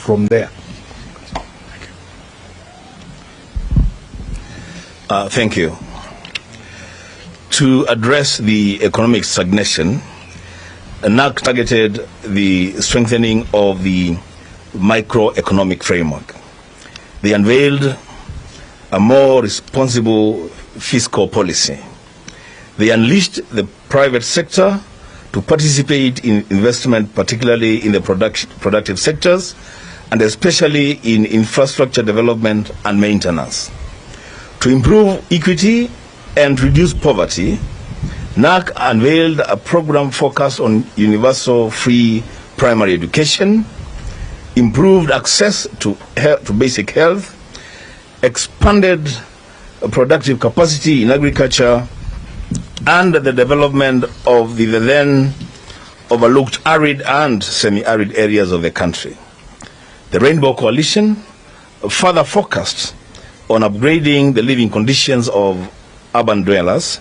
from there. Thank you. To address the economic stagnation, NAC targeted the strengthening of the microeconomic framework. They unveiled a more responsible fiscal policy. They unleashed the private sector to participate in investment, particularly in the productive sectors, and especially in infrastructure development and maintenance. To improve equity and reduce poverty, NAC unveiled a program focused on universal free primary education, improved access to basic health, expanded productive capacity in agriculture, and the development of the then overlooked arid and semi-arid areas of the country. The Rainbow Coalition further focused on upgrading the living conditions of urban dwellers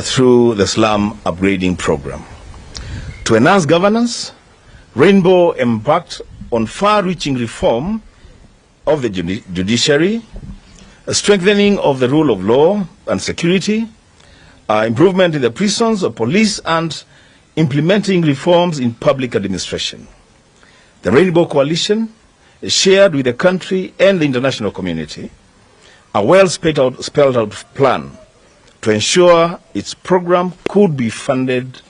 through the slum upgrading program. To enhance governance, Rainbow embarked on far-reaching reform of the judiciary, a strengthening of the rule of law and security, improvement in the prisons of police, and implementing reforms in public administration. The Rainbow Coalition shared with the country and the international community a well-spelled out plan to ensure its program could be funded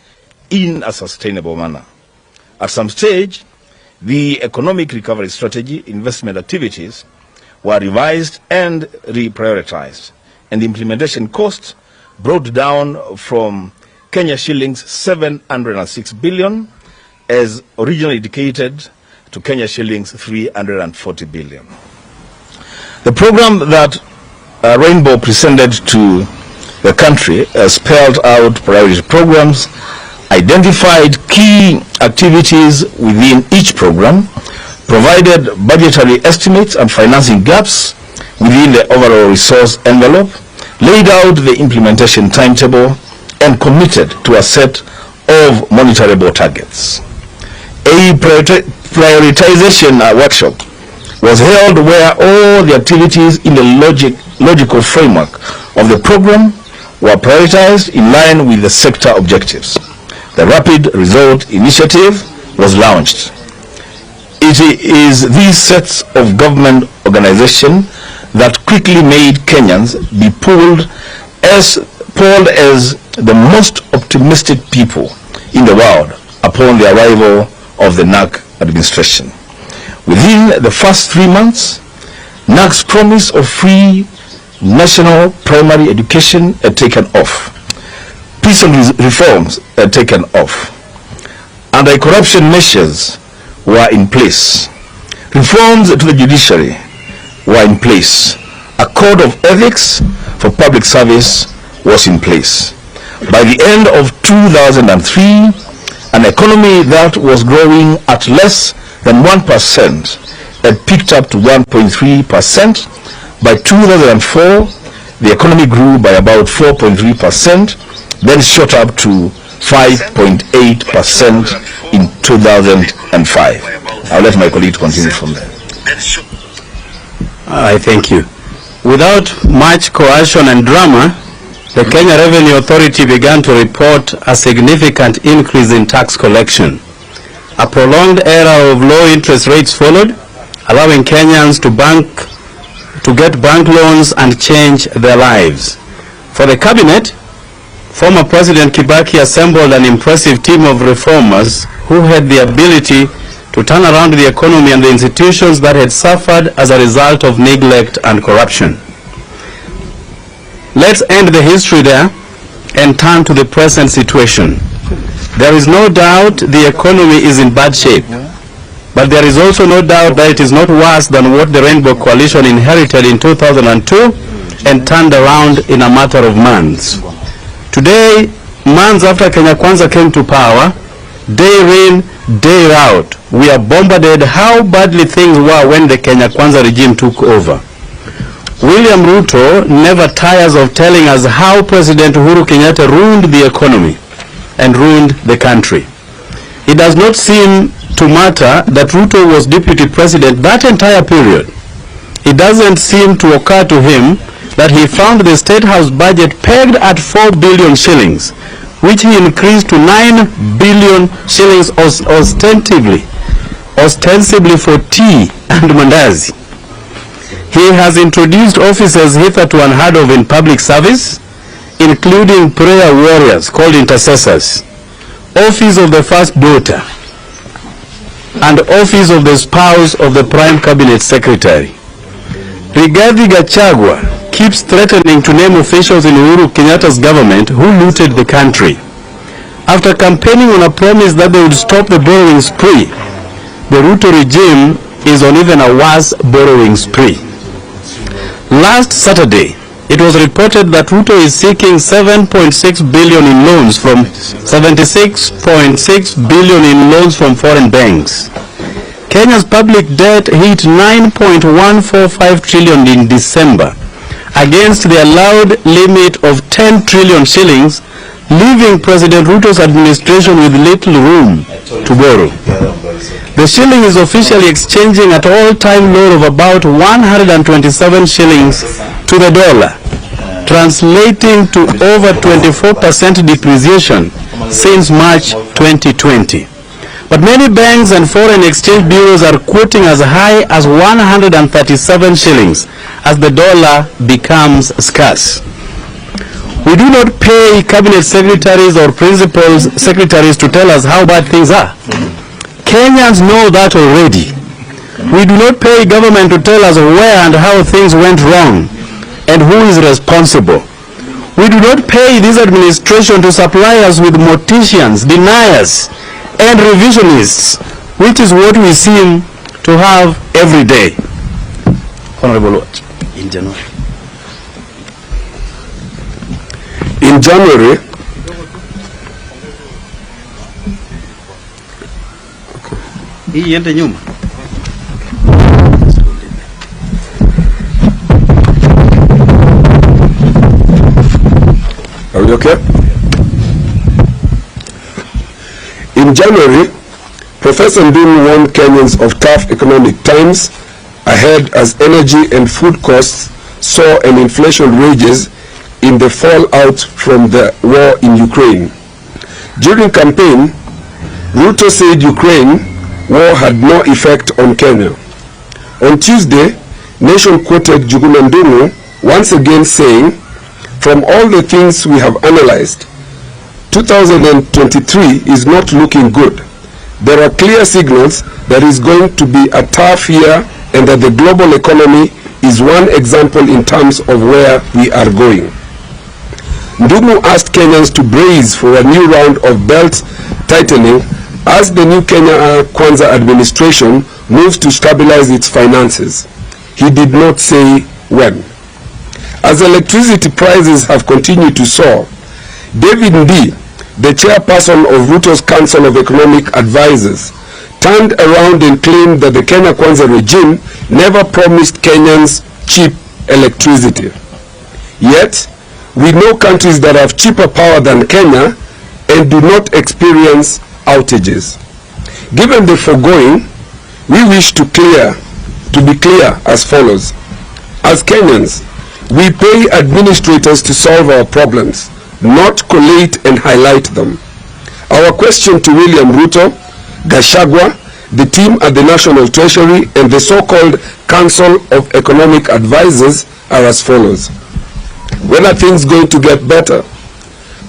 in a sustainable manner. At some stage, the economic recovery strategy investment activities were revised and reprioritized, and the implementation cost brought down from Kenya shillings 706 billion as originally indicated to Kenya shillings 340 billion. The program that Rainbow presented to the country spelled out priority programs, identified key activities within each program, provided budgetary estimates and financing gaps within the overall resource envelope, laid out the implementation timetable, and committed to a set of monitorable targets. A prioritization workshop was held where all the activities in the logical framework of the program were prioritized in line with the sector objectives. The Rapid Result Initiative was launched. It is these sets of government organization that quickly made Kenyans be polled as the most optimistic people in the world upon the arrival of the NAC administration. Within the first 3 months, NAC's promise of free national primary education had taken off. Peaceful reforms had taken off. Anti-corruption measures were in place. Reforms to the judiciary were in place. A code of ethics for public service was in place. By the end of 2003, an economy that was growing at less than 1% had picked up to 1.3%. By 2004, the economy grew by about 4.3%, then shot up to 5.8% in 2005. I'll let my colleague continue from there. I thank you. Without much coercion and drama, the Kenya Revenue Authority began to report a significant increase in tax collection. A prolonged era of low interest rates followed, allowing Kenyans to get bank loans and change their lives. For the cabinet, former President Kibaki assembled an impressive team of reformers who had the ability to turn around the economy and the institutions that had suffered as a result of neglect and corruption. Let's end the history there and turn to the present situation. There is no doubt the economy is in bad shape, but there is also no doubt that it is not worse than what the Rainbow Coalition inherited in 2002 and turned around in a matter of months. Today, months after Kenya Kwanza came to power, day in, day out, we are bombarded how badly things were when the Kenya Kwanza regime took over. William Ruto never tires of telling us how President Uhuru Kenyatta ruined the economy and ruined the country. It does not seem to matter that Ruto was deputy president that entire period, it doesn't seem to occur to him that he found the State House budget pegged at 4 billion shillings, which he increased to 9 billion shillings ostensibly for tea and mandazi. He has introduced officers hitherto unheard of in public service, including prayer warriors called intercessors, office of the first daughter, and office of the spouse of the prime cabinet secretary. Rigathi Gachagua keeps threatening to name officials in Uhuru Kenyatta's government who looted the country. After campaigning on a promise that they would stop the borrowing spree, the Ruto regime is on even a worse borrowing spree. Last Saturday, it was reported that Ruto is seeking 7.6 billion in loans from 76.6 billion in loans from foreign banks. Kenya's public debt hit 9.145 trillion in December, against the allowed limit of 10 trillion shillings, leaving President Ruto's administration with little room to borrow. The shilling is officially exchanging at all-time low of about 127 shillings to the dollar, translating to over 24% depreciation since March 2020. But many banks and foreign exchange bureaus are quoting as high as 137 shillings as the dollar becomes scarce. We do not pay cabinet secretaries or principal secretaries to tell us how bad things are. Kenyans know that already. We do not pay government to tell us where and how things went wrong and who is responsible. We do not pay this administration to supply us with morticians, deniers, and revisionists, which is what we seem to have every day. Honorable Lord, in January. In January, are we okay? In January, Professor Ndunu warned Kenyans of tough economic times ahead as energy and food costs saw an inflation rages in the fallout from the war in Ukraine. During campaign, Ruto said Ukraine war had no effect on Kenya. On Tuesday, Nation quoted Njuguna Ndung'u once again saying, "From all the things we have analyzed, 2023 is not looking good. There are clear signals that is going to be a tough year and that the global economy is one example in terms of where we are going." Ndung'u asked Kenyans to brace for a new round of belt tightening as the new Kenya Kwanza administration moves to stabilize its finances. He did not say when. As electricity prices have continued to soar, David Ndii, the chairperson of Ruto's Council of Economic Advisors, turned around and claimed that the Kenya Kwanza regime never promised Kenyans cheap electricity. Yet, we know countries that have cheaper power than Kenya and do not experience outages. Given the foregoing, we wish to be clear as follows. As Kenyans, we pay administrators to solve our problems, not collate and highlight them. Our question to William Ruto, Gachagua, the team at the National Treasury, and the so-called Council of Economic Advisors are as follows. When are things going to get better?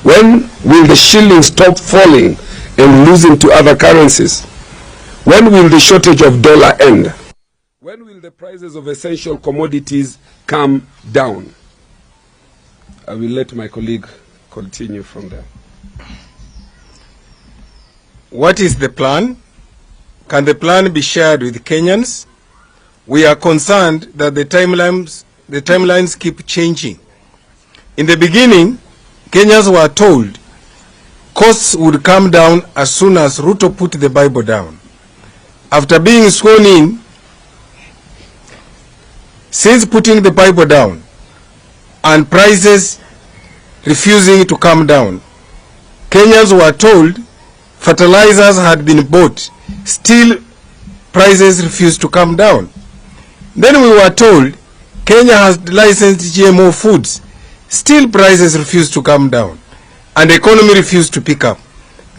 When will the shilling stop falling and losing to other currencies? When will the shortage of dollar end? When will the prices of essential commodities come down? I will let my colleague continue from there. What is the plan? Can the plan be shared with Kenyans? We are concerned that the timelines keep changing. In the beginning, Kenyans were told costs would come down as soon as Ruto put the Bible down. After being sworn in, since putting the Bible down and prices refusing to come down, Kenyans were told fertilizers had been bought, still prices refused to come down. Then we were told Kenya has licensed GMO foods, still prices refused to come down, and the economy refused to pick up.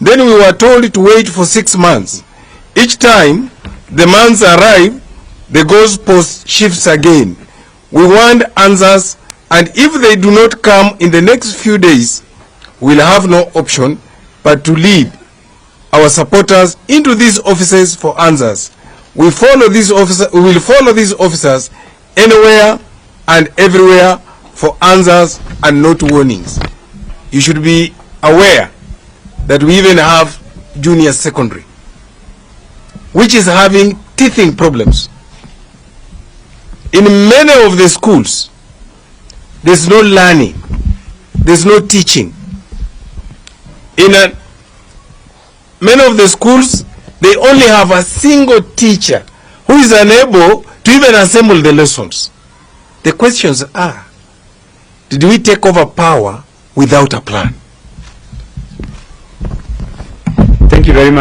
Then we were told to wait for 6 months. Each time the months arrive, the goalpost shifts again. We want answers, and if they do not come in the next few days, we'll have no option but to lead our supporters into these offices for answers. We will follow these officers anywhere and everywhere for answers and not warnings. You should be aware that we even have junior secondary, which is having teething problems. In many of the schools, there's no learning, there's no teaching. In many of the schools, they only have a single teacher who is unable to even assemble the lessons. The questions are, did we take over power without a plan? Thank you very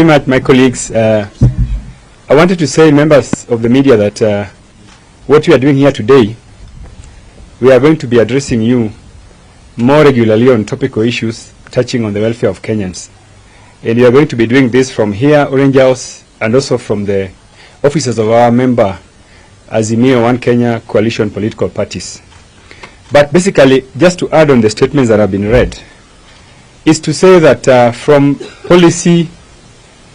much, my colleagues. I wanted to say, members of the media, that what we are doing here today, we are going to be addressing you more regularly on topical issues touching on the welfare of Kenyans. And we are going to be doing this from here, Orange House, and also from the offices of our member, Azimio, One Kenya coalition political parties. But basically, just to add on the statements that have been read, is to say that from policy,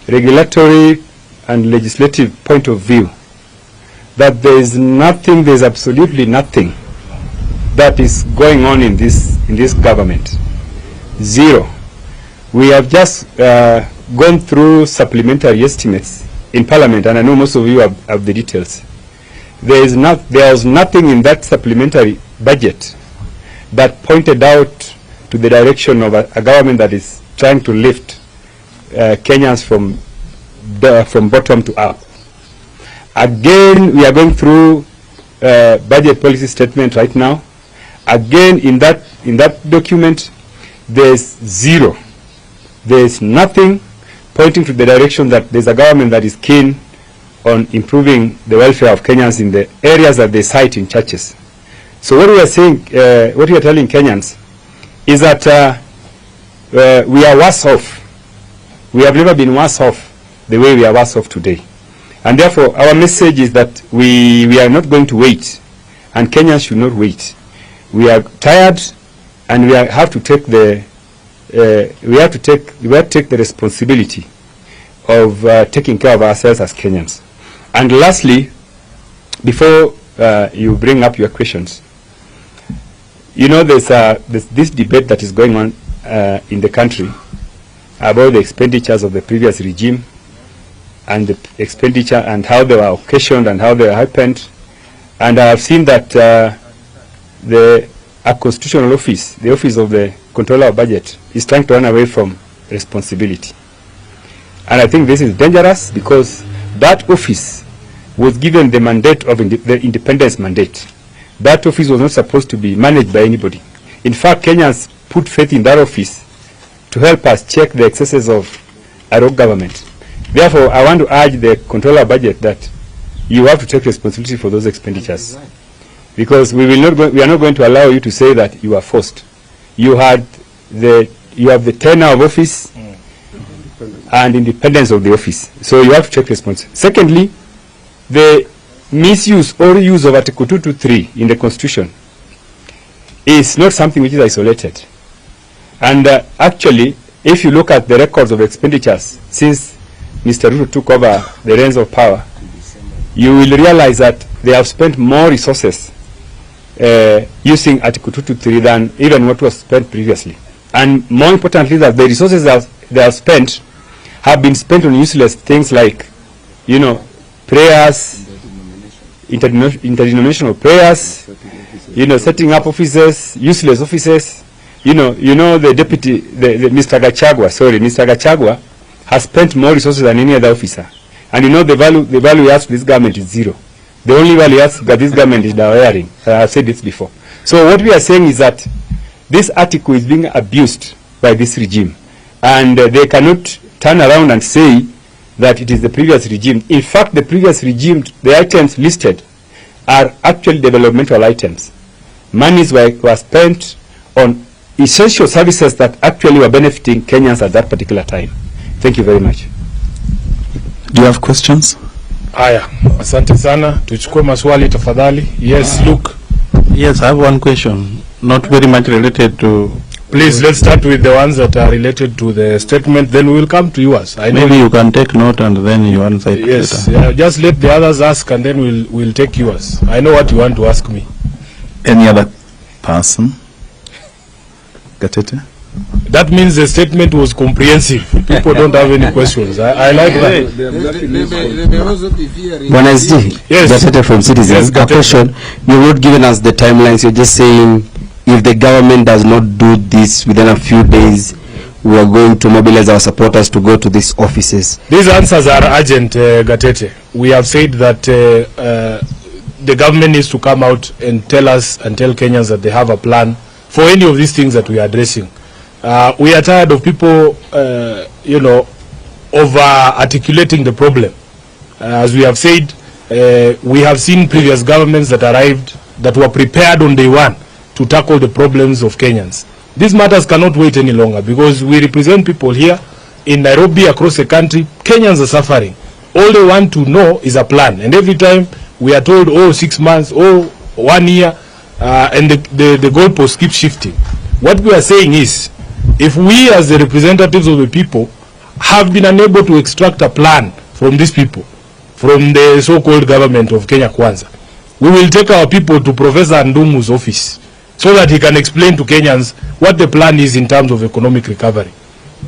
regulatory, and legislative point of view, that there is nothing, there is absolutely nothing that is going on in this government. Zero. We have just gone through supplementary estimates in Parliament, and I know most of you have the details. There is nothing in that supplementary budget that pointed out to the direction of a government that is trying to lift Kenyans from bottom to up. Again, we are going through budget policy statement right now. Again, in that document, there's zero. There's nothing pointing to the direction that there's a government that is keen on improving the welfare of Kenyans in the areas that they cite in churches. So what we are saying, what we are telling Kenyans is that we are worse off. We have never been worse off the way we are worse off today. And therefore, our message is that we are not going to wait, and Kenyans should not wait. We are tired, and we have to take the responsibility of taking care of ourselves as Kenyans. And lastly, before you bring up your questions, you know, there's this debate that is going on in the country about the expenditures of the previous regime, and the expenditure and how they were occasioned and how they happened. And I have seen that a constitutional office, the office of the Controller of Budget, is trying to run away from responsibility. And I think this is dangerous, because that office was given the mandate of the independence mandate. That office was not supposed to be managed by anybody. In fact, Kenyans put faith in that office to help us check the excesses of our government. Therefore, I want to urge the Controller of Budget that you have to take responsibility for those expenditures, because we are not going to allow you to say that you are forced. You have the tenure of office and independence of the office, so you have to take responsibility. Secondly, the misuse or use of Article 223 in the Constitution is not something which is isolated. And actually, if you look at the records of expenditures since Mr. Ruto took over the reins of power, you will realize that they have spent more resources using Article 223 than even what was spent previously. And more importantly, that the resources that they have spent have been spent on useless things like, you know, prayers, interdenominational prayers, you know, setting up offices, useless offices. You know, the deputy, Mr. Gachagua has spent more resources than any other officer. And you know, the value he has to this government is zero. The only value he has got this government is the hiring. I've said this before. So what we are saying is that this article is being abused by this regime. and they cannot turn around and say that it is the previous regime. In fact, the previous regime, the items listed are actually developmental items. Monies were spent on essential services that actually were benefiting Kenyans at that particular time. Thank you very much. Do you have questions? Aya, asante sana. Tuchukue maswali tafadhali. Yes, Luke. Yes, I have one question, not very much related to... Please, let's start with the ones that are related to the statement, then we will come to yours. Maybe you can take note and then you answer it yes, later. Yeah, just let the others ask and then we'll take yours. I know what you want to ask me. Any other person? Gatete? That means the statement was comprehensive. People don't have any questions. I like that. Yes. Gatete from Citizens. Yes, a question. You're not giving us the timelines. You're just saying if the government does not do this within a few days, we are going to mobilize our supporters to go to these offices. These answers are urgent, Gatete. We have said that the government needs to come out and tell us and tell Kenyans that they have a plan for any of these things that we are addressing. We are tired of people, over-articulating the problem. As we have said, we have seen previous governments that arrived that were prepared on day one to tackle the problems of Kenyans. These matters cannot wait any longer because we represent people here in Nairobi, across the country. Kenyans are suffering. All they want to know is a plan. And every time we are told, oh, 6 months, oh, 1 year, and the goalposts keep shifting. What we are saying is, if we as the representatives of the people have been unable to extract a plan from these people, from the so-called government of Kenya Kwanza, we will take our people to Professor Ndumu's office so that he can explain to Kenyans what the plan is in terms of economic recovery.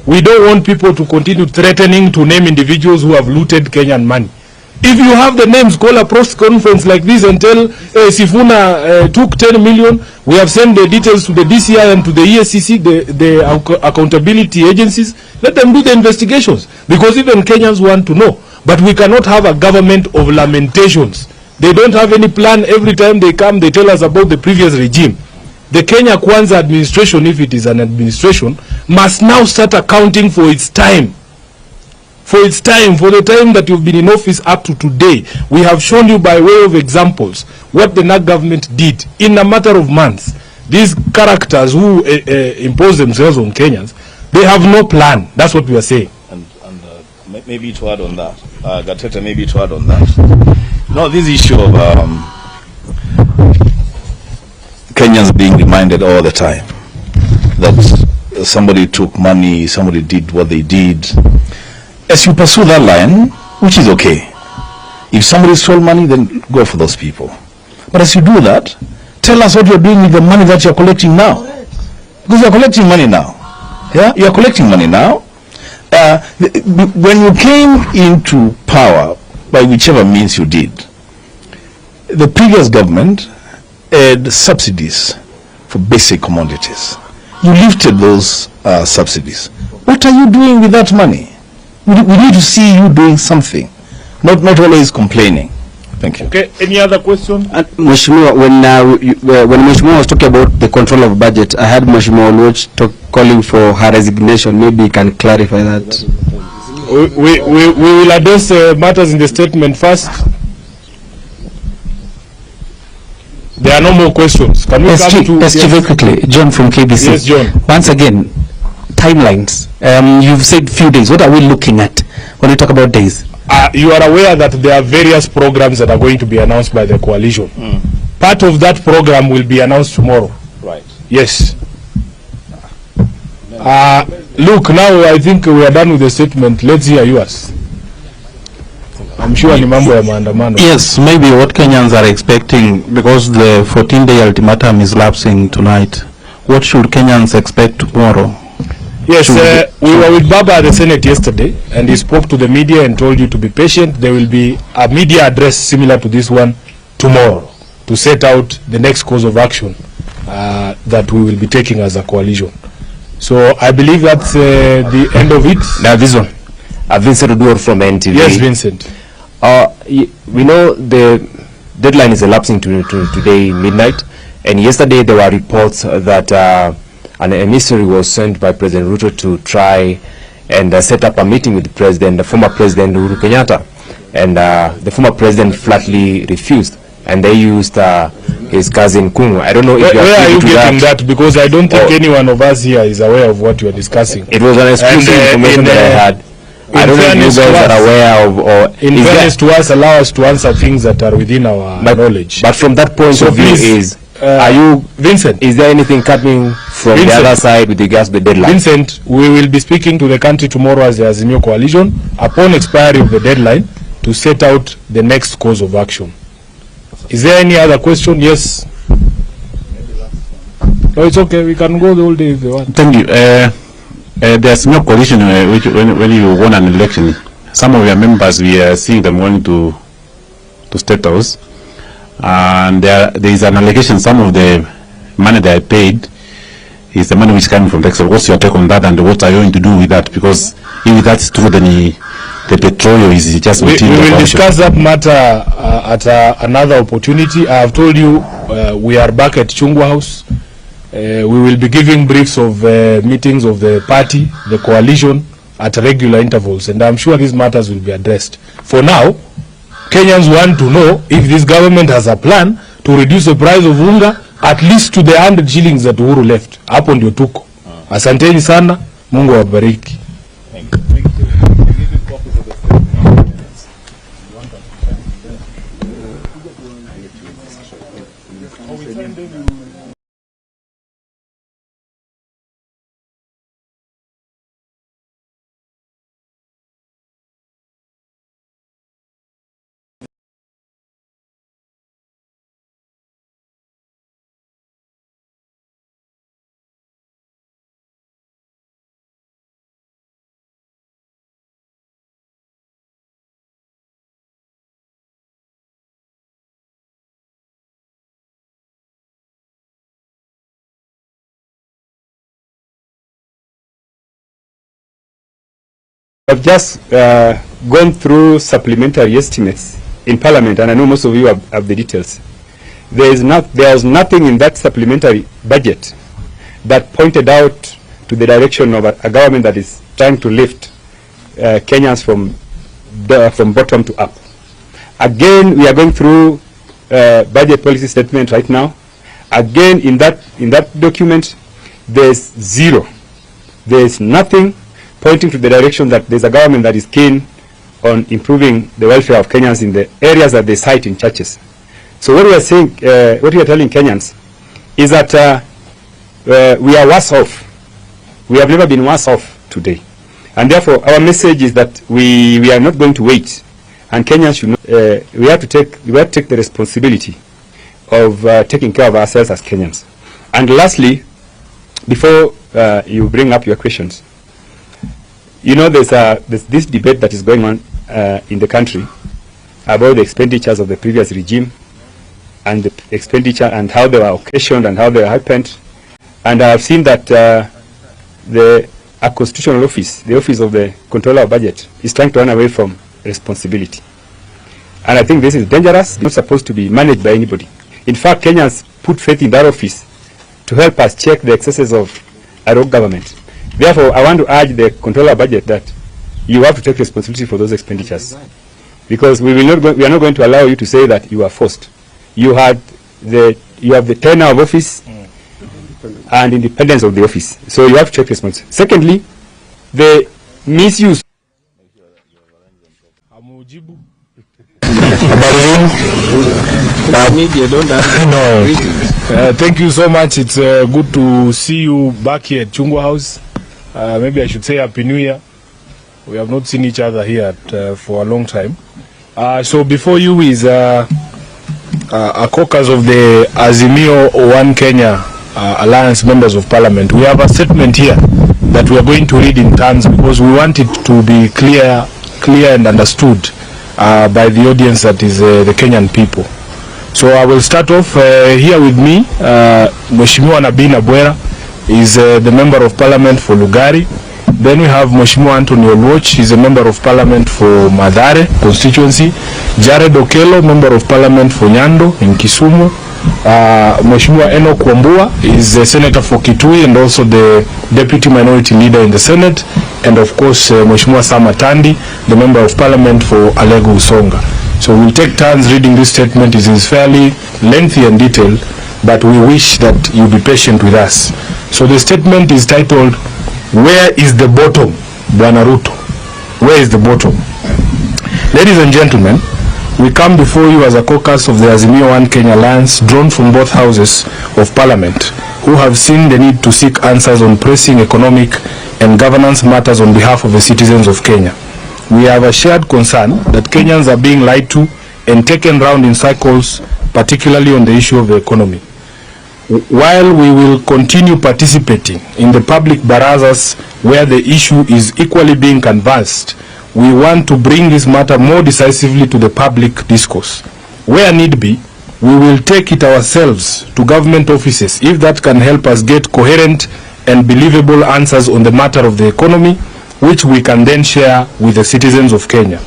We don't want people to continue threatening to name individuals who have looted Kenyan money. If you have the names, call a press conference like this and tell Sifuna took 10 million. We have sent the details to the DCI and to the ESCC, the accountability agencies. Let them do the investigations because even Kenyans want to know. But we cannot have a government of lamentations. They don't have any plan. Every time they come, they tell us about the previous regime. The Kenya Kwanza administration, if it is an administration, must now start accounting for its time. For the time that you've been in office up to today. We have shown you by way of examples what the NAC government did in a matter of months. These characters who impose themselves on Kenyans, they have no plan. That's what we are saying. And maybe to add on that, Gatete, maybe to add on that. No, this issue of Kenyans being reminded all the time that somebody took money, somebody did what they did. As you pursue that line, which is okay. If somebody stole money, then go for those people. But as you do that, tell us what you're doing with the money that you're collecting now. Because you're collecting money now. Yeah, you're collecting money now. When you came into power, by whichever means you did, the previous government had subsidies for basic commodities. You lifted those subsidies. What are you doing with that money? We need to see you doing something, not always complaining. Thank you. Okay, any other question? Mheshimiwa, when Mheshimiwa was talking about the control of budget, I had Mheshimiwa Oluoch calling for her resignation. Maybe you can clarify that. We will address matters in the statement first. There are no more questions. Can we come to... Yes, very quickly. John from KBC. Yes, John. Once again, timelines. You've said few days. What are we looking at when we talk about days? You are aware that there are various programs that are going to be announced by the coalition. Part of that program will be announced tomorrow. Right. Yes. Look, now I think we are done with the statement. Let's hear yours. I'm sure ni mambo ya maandamano. Yes, maybe what Kenyans are expecting, because the 14-day ultimatum is lapsing tonight. What should Kenyans expect tomorrow? Yes, we were with Baba at the Senate yesterday, and he spoke to the media and told you to be patient. There will be a media address similar to this one tomorrow to set out the next course of action that we will be taking as a coalition. So I believe that's the end of it. Now this one, Vincent Oduor from NTV. Yes, Vincent. We know the deadline is elapsing to today midnight, and yesterday there were reports that an emissary was sent by President Ruto to try and set up a meeting with the former President Uhuru Kenyatta. And the former president flatly refused. And they used his cousin Kungu. I don't know if where are you getting that? Because I don't think any one of us here is aware of what you are discussing. It was an exclusive information that I had. I don't know if you guys are aware of, or in fairness to us, allow us to answer things that are within our knowledge. But from that point of view, are you, Vincent? Is there anything coming from the other side with regards to the deadline? Vincent, we will be speaking to the country tomorrow as the Azimio coalition upon expiry of the deadline to set out the next course of action. Is there any other question? Yes. No, it's okay. We can go the whole day if you want. Thank you. There's no coalition which when you won an election, some of your members, we are seeing them going to State House, and there is an allegation some of the money they are paid is the money which is coming from Texas. What's your take on that, and what are you going to do with that? Because if that's true, then the petroleum is just we will discuss that matter at another opportunity. I have told you we are back at Chungwa House. We will be giving briefs of meetings of the party, the coalition, at regular intervals, and I'm sure these matters will be addressed. For now, Kenyans want to know if this government has a plan to reduce the price of unga at least to the 100 shillings that Uhuru left. Hapo ndio tuko. Asanteni sana, Mungu awabariki. I've just gone through supplementary estimates in Parliament, and I know most of you have the details. There's nothing in that supplementary budget that pointed out to the direction of a government that is trying to lift Kenyans from bottom to up. Again, we are going through budget policy statement right now. Again, in that document, there's zero. There's nothing pointing to the direction that there's a government that is keen on improving the welfare of Kenyans in the areas that they cite in churches. So what we are saying, what we are telling Kenyans is that we are worse off. We have never been worse off today. And therefore, our message is that we are not going to wait. And Kenyans should not, we have to take the responsibility of taking care of ourselves as Kenyans. And lastly, before you bring up your questions, you know, there's this debate that is going on in the country about the expenditures of the previous regime and the expenditure and how they were occasioned and how they happened. And I have seen that a constitutional office, the office of the Controller of Budget, is trying to run away from responsibility. And I think this is dangerous. It's not supposed to be managed by anybody. In fact, Kenyans put faith in that office to help us check the excesses of our own government. Therefore, I want to urge the Controller of Budget that you have to take responsibility for those expenditures, because we are not going to allow you to say that you are forced. You have the tenure of office and independence of the office, so you have to take responsibility. Secondly, the misuse. Thank you so much. It's good to see you back here at Chungwa House. Maybe I should say Happy New Year. We have not seen each other here for a long time. So before you is a caucus of the Azimio One Kenya Alliance Members of Parliament. We have a statement here that we are going to read in turns because we want it to be clear and understood by the audience that is the Kenyan people. So I will start off here with me. Mheshimiwa Nabina Bwera is the Member of Parliament for Lugari. Then we have Mheshimiwa Anthony Oluoch, he's a Member of Parliament for Madare constituency. Jared Okello, Member of Parliament for Nyando in Kisumu. Mheshimiwa Enoch Wambua is the senator for Kitui and also the deputy minority leader in the Senate, and of course Mheshimiwa Sam Atandi, the member of parliament for Alego Usonga. So we'll take turns reading this statement. It is fairly lengthy and detailed, but we wish that you be patient with us. So the statement is titled, "Where is the bottom, Bwana Ruto? Where is the bottom?" Ladies and gentlemen, we come before you as a caucus of the Azimio One Kenya Alliance, drawn from both houses of parliament, who have seen the need to seek answers on pressing economic and governance matters on behalf of the citizens of Kenya. We have a shared concern that Kenyans are being lied to and taken round in circles, particularly on the issue of the economy. While we will continue participating in the public barazas where the issue is equally being canvassed, we want to bring this matter more decisively to the public discourse. Where need be, we will take it ourselves to government offices if that can help us get coherent and believable answers on the matter of the economy, which we can then share with the citizens of Kenya.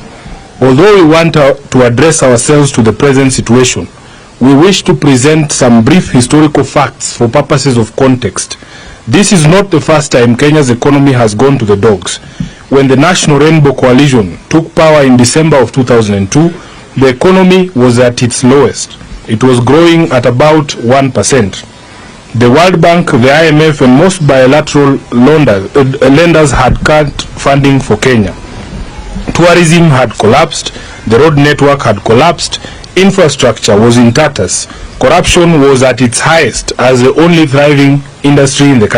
Although we want to address ourselves to the present situation, we wish to present some brief historical facts for purposes of context. This is not the first time Kenya's economy has gone to the dogs. When the National Rainbow Coalition took power in December of 2002, the economy was at its lowest. It was growing at about 1%. The World Bank, the IMF, and most bilateral lenders had cut funding for Kenya. Tourism had collapsed, the road network had collapsed, infrastructure was in tatters, corruption was at its highest as the only thriving industry in the country.